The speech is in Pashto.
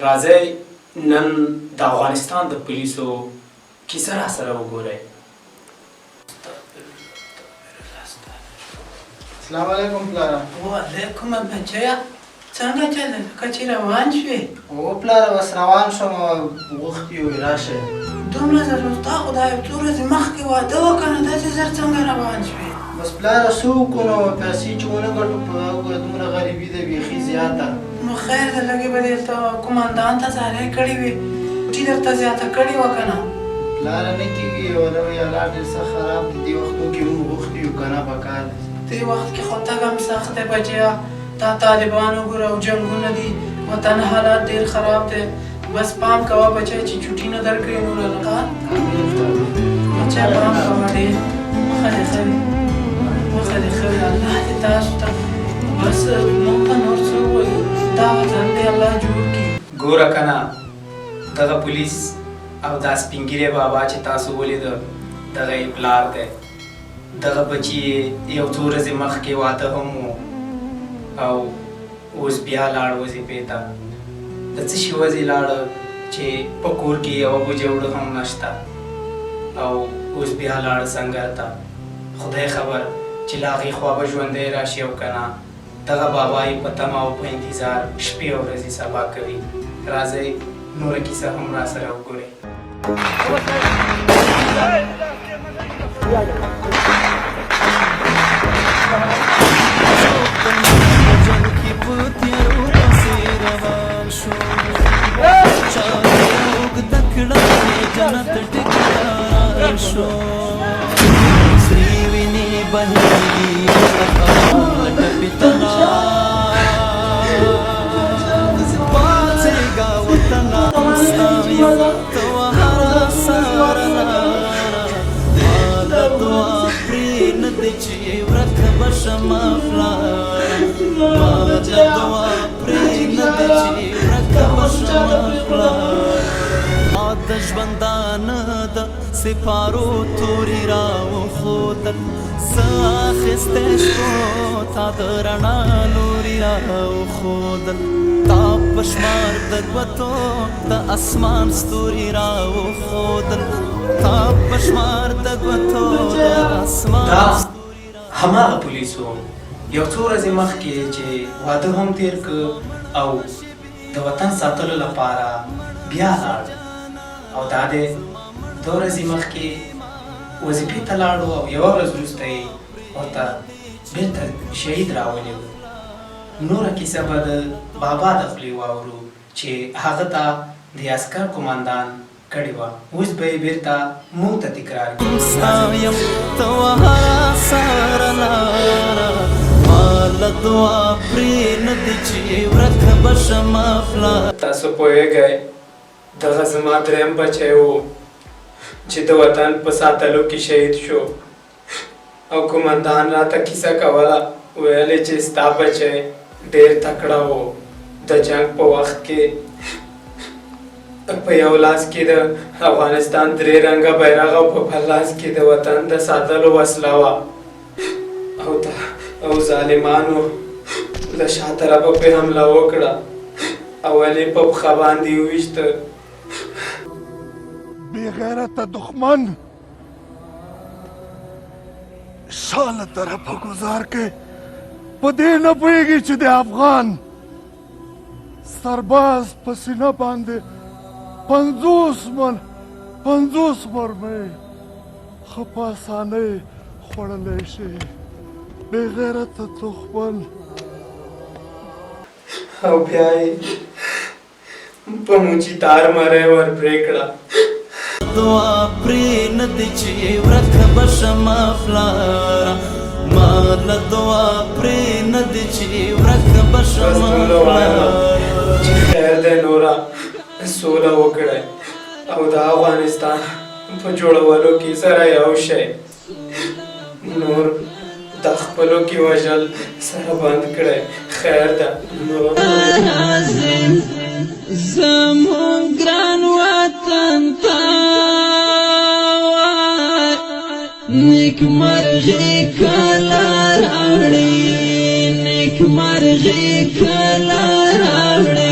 راځئ نن د افغانستان د پولیسو کیسه راسره وګورئ. السلام علیکم پلاره. وعلیکم بچیا، څنګه چل که چې روان شوې؟ او پلاره بس روان شوم او غوښتي وي راشئ. دومره زر ستا خدای څو ورځې مخکې واده وکړه نو داسې زر څنګه روان شوې؟ بس پلاره څه وکړو نو پیسې چې ونه ګټو په دومره غریبي ده بیخي زیاته. نو خیر ده لږې به دلته قومندان ته زارۍ کړې وې ټي درته زیاته کړې وه که نه؟ پلاره نه کېږي ولوی الله ډېر سخت خراب دی. دې وختو کې موږ غوښتي یو که نه پکار دی. دې وخت کې خو تګ هم سخت دی بچیا. دا طالبان وګوره او جنګونه دي، وطن حالات ډېر خراب دی. بس پام کوه بچی چې چوټي نه درکړي نور هلکان. بچی پام کوه ډېر. ښه دې ښه وي، ښه دې ښه وي. الله دې تاسو ته بس موږ ته نور څه ووایو، دا وطن دې الله جوړ کړي. ګوره که نه دغه پولیس او دا سپین ږیری بابا چې تاسو ولیده دغه یې پلار دی. دغه بچي یو څو ورځې مخکې واده هم و او اوس بیا لاړ وظیفې ته. د څه شي وځي لاړه چې په کور کې یوه بوجه اوړه هم نشته او اوس بیا لاړ سنګر ته. خدای خبر چې له هغې خوا به ژوندی راشي او که نه. دغه بابا یې په تمه او په انتظار شپې او ورځې سبا کوي. راځئ نوره کیسه هم راسره وګورئ. د ژوندانه د سپارو توري راوښودل څه اخیستی شو تا د رڼا لوري راوښودل تا په شمار د ګوتو د اسمان ستوري راوښودل تا په شمار د ګوتو د اسمان هماغه پولیسو یو څو ورځې مخکې چې واده هم تېر که او د وطن ساتلو لپاره بیا لاړ او دا دی دوه ورځې مخکې وظیفې ته لاړو او یوه ورځ وروسته یې ورته بېرته شهید راولي و. نوره کیسه به د بابا د خولې واورو چې هغه ته د عسکر قمندان کړې وه. اوس به یې بېرته موږ ته تکرار کړي. تاسو پوهېږئ دغه زما دریم بچی و چې د وطن په ساتلو کې شهید شو او قمندان راته کیسه کوله. ویل یې چې ستا بچی ډېر تکړه و. د جنګ په وخت کې په یو لاس کې د افغانستان درې رنګه بیرغ او په بل لاس کې د وطن د ساتلو وسله وه او ظالمانو له شا طرفه پرې حمله وکړه او ولې په پښه باندې وویشته. بې غیرته دښمن شا له طرفه ګزار کوي په دې نه پوهېږي چې د افغان سرباز په سینه باندې 50 مرمۍ ښه په اسانۍ خوړلی شي. بې غیرته دښمن. او بیا یې په موچي تار مری ور پرې کړه. دعا پرې نه دی چې ورک به شمه پلاره ما له دعا پرې نه دی چې ورک به شمه پلاره. چې خیر دی نوره سوله وکړئ او د افغانستان په جوړولو کې سره یو شئ. نور د خپلو کې وژل سره بند کړئ. خیر ده نور زمون ګران وطن ته نیکمرغي کله راوړي نیکمرغي کله راوړي